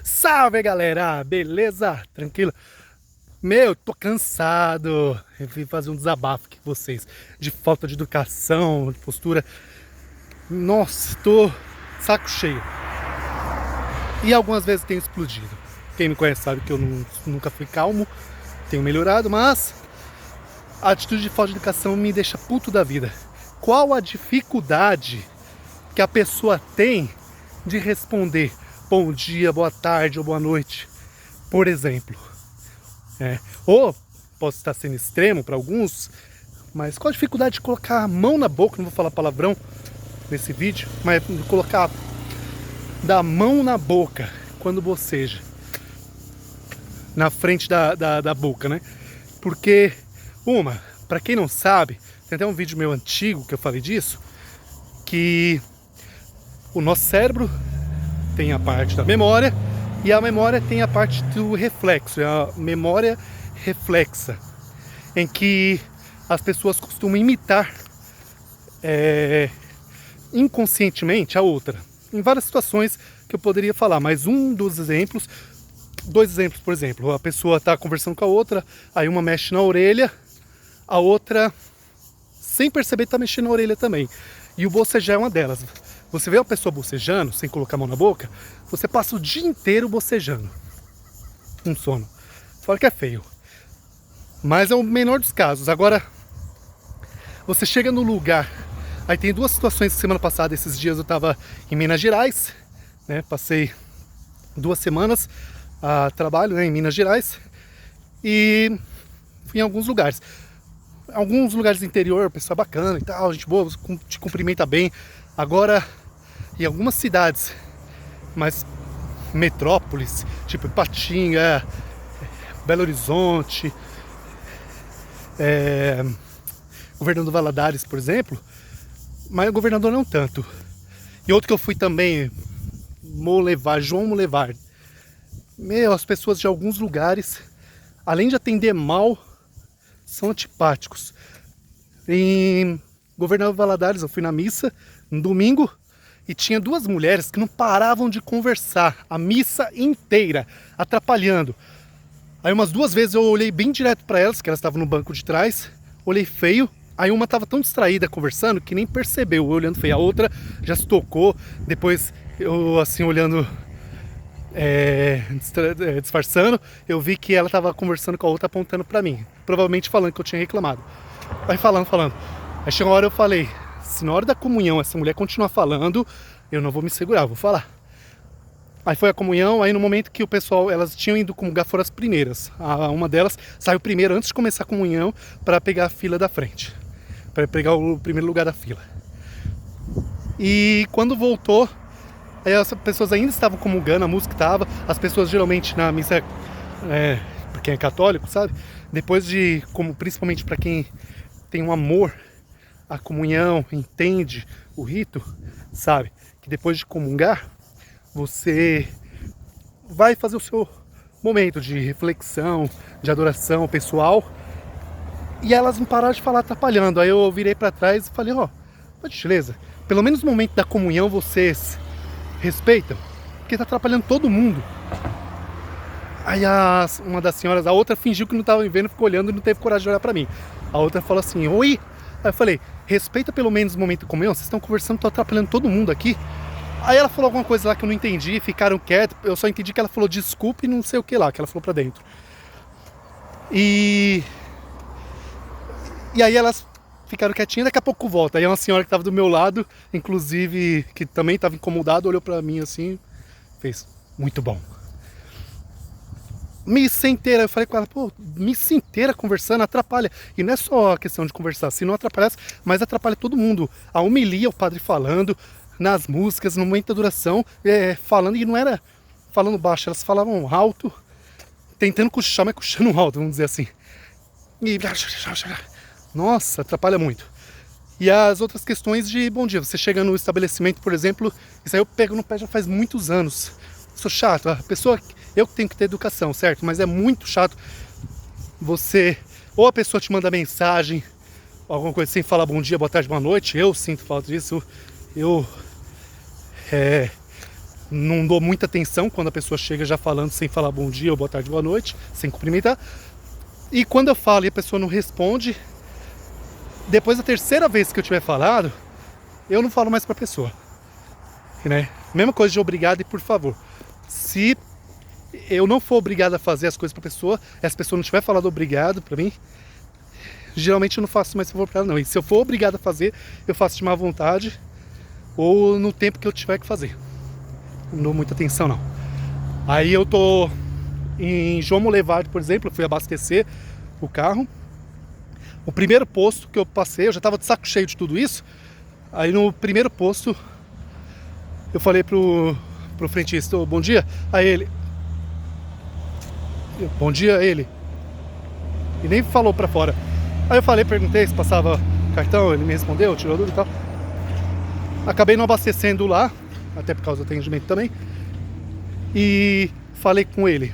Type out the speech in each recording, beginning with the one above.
Salve galera, beleza? Tranquilo? Meu, tô cansado. Eu vim fazer um desabafo aqui com vocês de falta de educação, de postura. Nossa, tô saco cheio. E algumas vezes tenho explodido. Quem me conhece sabe que eu nunca fui calmo, tenho melhorado, mas a atitude de falta de educação me deixa puto da vida. Qual a dificuldade que a pessoa tem de responder bom dia, boa tarde ou boa noite, por exemplo? Ou posso estar sendo extremo para alguns, mas qual a dificuldade de colocar a mão na boca? Não vou falar palavrão nesse vídeo, mas colocar da mão na boca quando boceja, na frente da boca, né? Porque, para quem não sabe, tem até um vídeo meu antigo que eu falei disso, que o nosso cérebro tem a parte da memória e a memória tem a parte do reflexo, é a memória reflexa, em que as pessoas costumam imitar inconscientemente a outra. Em várias situações que eu poderia falar, mas dois exemplos, por exemplo, a pessoa está conversando com a outra, aí uma mexe na orelha, a outra, sem perceber, está mexendo na orelha também. E o bocejar é uma delas. Você vê uma pessoa bocejando, sem colocar a mão na boca, você passa o dia inteiro bocejando. Um sono. Fora que é feio. Mas é o menor dos casos. Agora, você chega no lugar. Aí tem duas situações. Semana passada, esses dias eu estava em Minas Gerais, né? Passei 2 semanas a trabalho, né, em Minas Gerais. E fui em alguns lugares. Alguns lugares do interior, pessoa bacana e tal, gente boa, te cumprimenta bem. Agora, em algumas cidades, mais metrópoles, tipo Ipatinga, Belo Horizonte, Governador Valadares, por exemplo, mas o governador não tanto. E outro que eu fui também, João Molevar. As pessoas de alguns lugares, além de atender mal, são antipáticos. Em Governador Valadares, eu fui na missa no domingo e tinha 2 mulheres que não paravam de conversar a missa inteira, atrapalhando. Aí umas 2 vezes eu olhei bem direto para elas, que elas estavam no banco de trás, olhei feio. Aí uma estava tão distraída conversando que nem percebeu, eu olhando feio. A outra já se tocou, depois eu assim olhando, disfarçando, eu vi que ela estava conversando com a outra apontando para mim, provavelmente falando que eu tinha reclamado. Aí falando. Aí chegou uma hora eu falei, se na hora da comunhão essa mulher continuar falando, eu não vou me segurar, eu vou falar. Aí foi a comunhão, aí no momento que o pessoal, elas tinham ido comungar, foram as primeiras. Uma delas saiu primeiro antes de começar a comunhão para pegar a fila da frente, para pegar o primeiro lugar da fila. E quando voltou, aí as pessoas ainda estavam comungando, a música estava, as pessoas geralmente na missa, para quem é católico, sabe? Depois de, como principalmente para quem tem um amor à comunhão, entende o rito, sabe? Que depois de comungar, você vai fazer o seu momento de reflexão, de adoração pessoal, e elas não pararam de falar atrapalhando. Aí eu virei para trás e falei, por gentileza, pelo menos no momento da comunhão vocês respeitam, porque tá atrapalhando todo mundo. Aí uma das senhoras, a outra fingiu que não estava me vendo, ficou olhando e não teve coragem de olhar para mim. A outra falou assim, oi. Aí eu falei, respeita pelo menos o momento da comunhão, vocês estão conversando, estão atrapalhando todo mundo aqui. Aí ela falou alguma coisa lá que eu não entendi, ficaram quietos, eu só entendi que ela falou desculpa e não sei o que lá, que ela falou pra dentro. E aí elas ficaram quietinhas, daqui a pouco volta. Aí uma senhora que estava do meu lado, inclusive, que também estava incomodada, olhou pra mim assim, fez, muito bom. Missa inteira, eu falei com ela, missa inteira conversando, atrapalha. E não é só a questão de conversar, se não atrapalhasse, mas atrapalha todo mundo. A homilia, o padre falando, nas músicas, no momento da duração, falando, e não era falando baixo, elas falavam alto, tentando cochichar, mas cochichando alto, vamos dizer assim. E nossa, atrapalha muito. E as outras questões de, bom dia, você chega no estabelecimento, por exemplo, isso aí eu pego no pé já faz muitos anos. Sou chato, a pessoa, eu que tenho que ter educação, certo? Mas é muito chato você, ou a pessoa te manda mensagem, alguma coisa sem falar bom dia, boa tarde, boa noite. Eu sinto falta disso. Não dou muita atenção quando a pessoa chega já falando sem falar bom dia, ou boa tarde, boa noite, sem cumprimentar. E quando eu falo e a pessoa não responde, depois da terceira vez que eu tiver falado, eu não falo mais pra pessoa. Né? Mesma coisa de obrigado e por favor. Se eu não for obrigado a fazer as coisas pra pessoa, e essa pessoa não tiver falado obrigado pra mim, geralmente eu não faço mais favor pra ela não. E se eu for obrigado a fazer, eu faço de má vontade ou no tempo que eu tiver que fazer. Não dou muita atenção não. Aí eu tô em João Molevade, por exemplo, eu fui abastecer o carro. O primeiro posto que eu passei, eu já tava de saco cheio de tudo isso. Aí no primeiro posto eu falei pro frentista, bom dia. Aí ele, bom dia, ele. E nem falou pra fora. Aí eu falei, perguntei se passava cartão, ele me respondeu, tirou dúvida e tal. Acabei não abastecendo lá, até por causa do atendimento também. E falei com ele,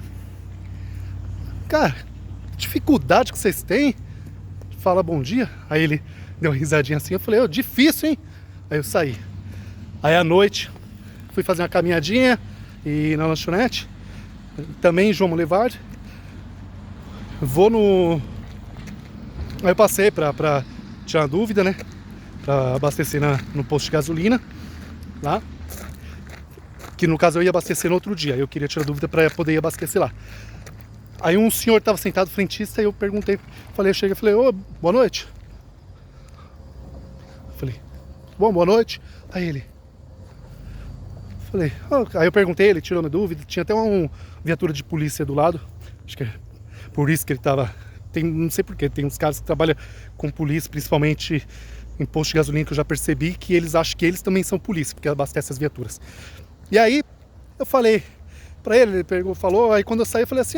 cara, dificuldade que vocês têm? Fala bom dia. Aí ele deu uma risadinha assim, eu falei, difícil, hein? Aí eu saí. Aí à noite, fui fazer uma caminhadinha e na lanchonete, também em João Molevade. Vou no... Aí eu passei pra tirar uma dúvida, né? Pra abastecer no posto de gasolina lá. Que no caso eu ia abastecer no outro dia. Eu queria tirar dúvida pra poder abastecer lá. Aí um senhor tava sentado frentista e eu perguntei, eu cheguei e falei, boa noite. Falei, bom, boa noite. Aí ele, falei, aí eu perguntei, ele tirou minha dúvida, tinha até uma viatura de polícia do lado. Acho que é por isso que ele tava, não sei porquê, tem uns caras que trabalham com polícia, principalmente em posto de gasolina, que eu já percebi que eles acham que eles também são polícia, porque abastecem as viaturas. E aí eu falei pra ele, falou, aí quando eu saí eu falei assim,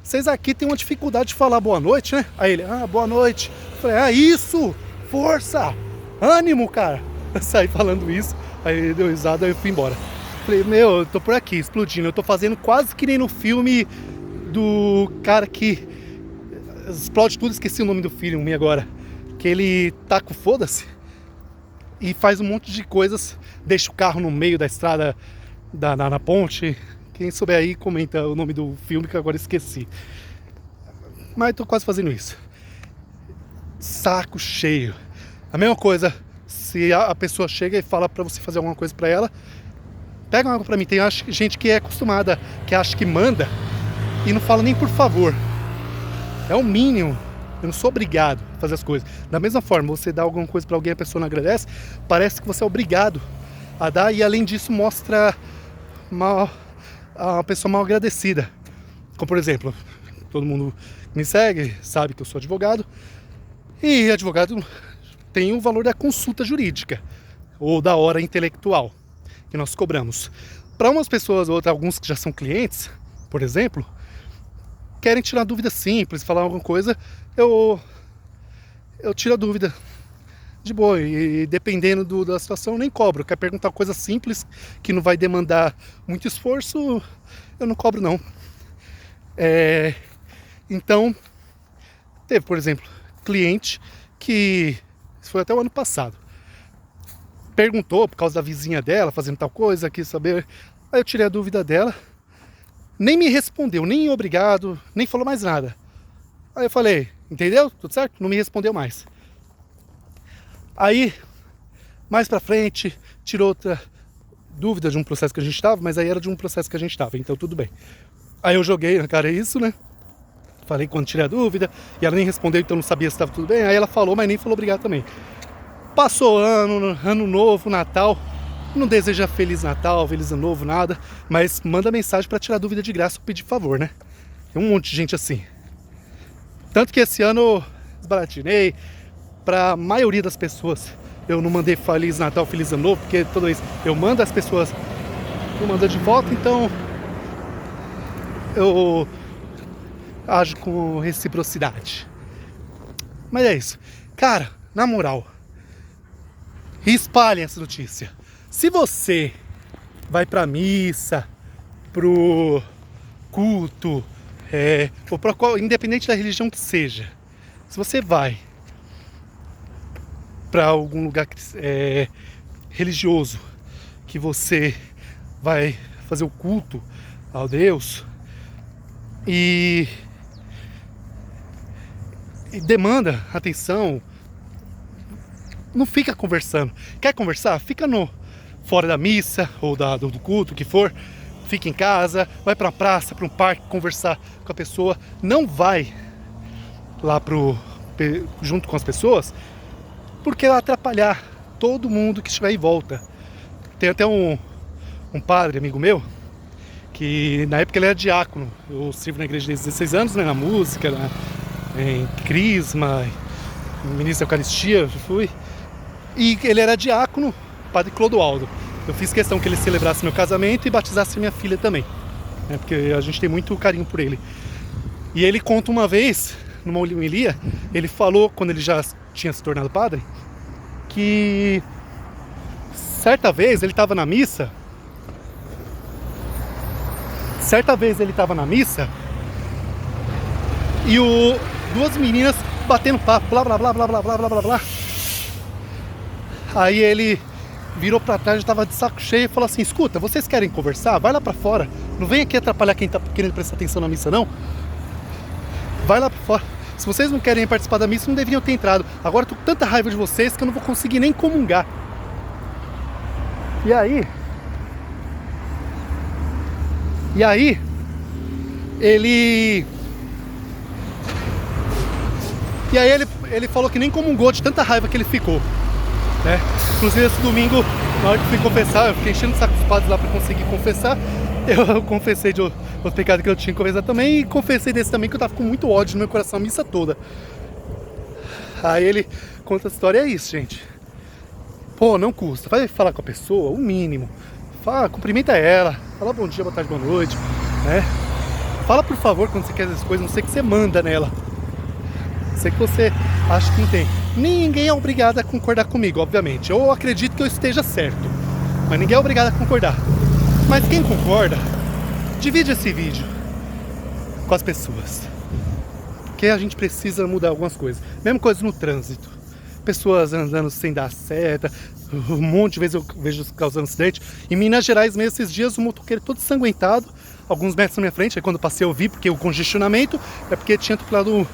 vocês aqui tem uma dificuldade de falar boa noite, né? Aí ele, boa noite. Eu falei, isso, força, ânimo, cara. Eu saí falando isso, aí ele deu risada, aí eu fui embora. Falei, eu tô por aqui, explodindo, eu tô fazendo quase que nem no filme do cara que explode tudo, esqueci o nome do filme agora, que ele tá com foda-se e faz um monte de coisas, deixa o carro no meio da estrada, na ponte. Quem souber aí, comenta o nome do filme que eu agora esqueci. Mas tô quase fazendo isso. Saco cheio. A mesma coisa, se a pessoa chega e fala pra você fazer alguma coisa pra ela, pega uma água pra mim. Tem gente que é acostumada, que acha que manda e não fala nem por favor. É o mínimo. Eu não sou obrigado a fazer as coisas. Da mesma forma, você dá alguma coisa pra alguém e a pessoa não agradece, parece que você é obrigado a dar, e além disso mostra uma pessoa mal agradecida. Como por exemplo, todo mundo que me segue sabe que eu sou advogado, e advogado tem o valor da consulta jurídica ou da hora intelectual que nós cobramos. Para umas pessoas ou alguns que já são clientes, por exemplo, querem tirar dúvida simples, falar alguma coisa, eu tiro a dúvida de boa, e dependendo da situação eu nem cobro. Quer perguntar coisa simples que não vai demandar muito esforço, eu não cobro não. Então teve, por exemplo, cliente que, isso foi até o ano passado, perguntou por causa da vizinha dela fazendo tal coisa, quis saber. Aí eu tirei a dúvida dela, nem me respondeu, nem obrigado, nem falou mais nada. Aí eu falei, entendeu? Tudo certo? Não me respondeu mais. Aí, mais pra frente, tirou outra dúvida de um processo que a gente estava, mas aí era de um processo que a gente estava, então tudo bem. Aí eu joguei na cara isso, né? Falei quando tirei a dúvida, e ela nem respondeu, então não sabia se estava tudo bem. Aí ela falou, mas nem falou obrigado também. Passou ano novo, Natal, não deseja Feliz Natal, Feliz Ano Novo, nada, mas manda mensagem pra tirar dúvida de graça ou pedir favor, né? Tem um monte de gente assim. Tanto que esse ano eu desbaratinei. Pra maioria das pessoas eu não mandei Feliz Natal, Feliz Ano Novo, porque toda vez eu mando, as pessoas não mandam de volta, então eu ajo com reciprocidade. Mas é isso. Cara, na moral, espalhem essa notícia. Se você vai pra missa, pro culto, ou pra independente da religião que seja, se você vai para algum lugar religioso, que você vai fazer o culto ao Deus e demanda atenção. Não fica conversando. Quer conversar? Fica fora da missa ou do culto, o que for. Fica em casa, vai para a praça, para um parque, conversar com a pessoa. Não vai lá junto com as pessoas, porque vai atrapalhar todo mundo que estiver em volta. Tem até um padre, amigo meu, que na época ele era diácono. Eu sirvo na igreja desde 16 anos, né, na música, em crisma, ministro da Eucaristia, eu fui. E ele era diácono, padre Clodoaldo. Eu fiz questão que ele celebrasse meu casamento e batizasse minha filha também, né, porque a gente tem muito carinho por ele. E ele conta uma vez, numa homilia, ele falou, quando ele já tinha se tornado padre, que certa vez ele estava na missa. E duas meninas batendo papo, blá blá blá blá blá blá blá blá. Aí ele virou pra trás, já tava de saco cheio e falou assim: escuta, vocês querem conversar? Vai lá pra fora. Não vem aqui atrapalhar quem tá querendo prestar atenção na missa, não. Vai lá pra fora. Se vocês não querem participar da missa, não deveriam ter entrado. Agora eu tô com tanta raiva de vocês que eu não vou conseguir nem comungar. E aí ele falou que nem comungou de tanta raiva que ele ficou, né? Inclusive esse domingo, na hora que fui confessar, eu fiquei enchendo o saco dos padres lá para conseguir confessar. Eu confessei de outro pecado que eu tinha que confessar também, e confessei desse também, que eu tava com muito ódio no meu coração a missa toda. Aí ele conta a história, é isso, gente. Pô, não custa, vai falar com a pessoa, o mínimo. Fala, cumprimenta ela, fala bom dia, boa tarde, boa noite, né? Fala por favor quando você quer essas coisas, não sei que você manda nela. Sei que você acha que não tem. Ninguém é obrigado a concordar comigo, obviamente. Eu acredito que eu esteja certo, mas ninguém é obrigado a concordar. Mas quem concorda, divide esse vídeo com as pessoas, porque a gente precisa mudar algumas coisas. Mesma coisa no trânsito. Pessoas andando sem dar seta, um monte de vezes eu vejo causando acidente. Em Minas Gerais mesmo, esses dias, o motoqueiro todo ensanguentado, alguns metros na minha frente. Aí quando eu passei eu vi, porque o congestionamento é porque tinha atropelado um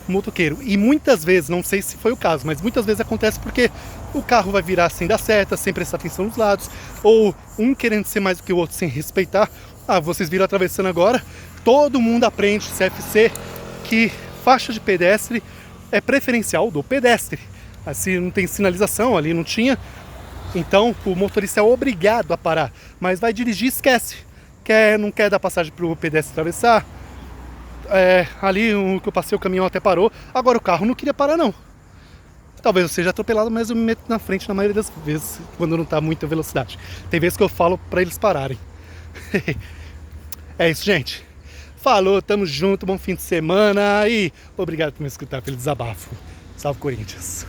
motoqueiro. E muitas vezes, não sei se foi o caso, mas muitas vezes acontece porque o carro vai virar sem dar seta, sem prestar atenção nos lados, ou um querendo ser mais do que o outro sem respeitar. Ah, vocês viram atravessando agora, todo mundo aprende CFC que faixa de pedestre é preferencial do pedestre. Assim, não tem sinalização, ali não tinha, então o motorista é obrigado a parar, mas vai dirigir, esquece, não quer dar passagem para o pedestre atravessar. Ali que eu passei, o caminhão até parou, agora o carro não queria parar não. Talvez eu seja atropelado, mas eu me meto na frente na maioria das vezes, quando não está muita velocidade. Tem vezes que eu falo para eles pararem. É isso, gente. Falou, tamo junto, bom fim de semana e obrigado por me escutar pelo desabafo. Salve, Corinthians.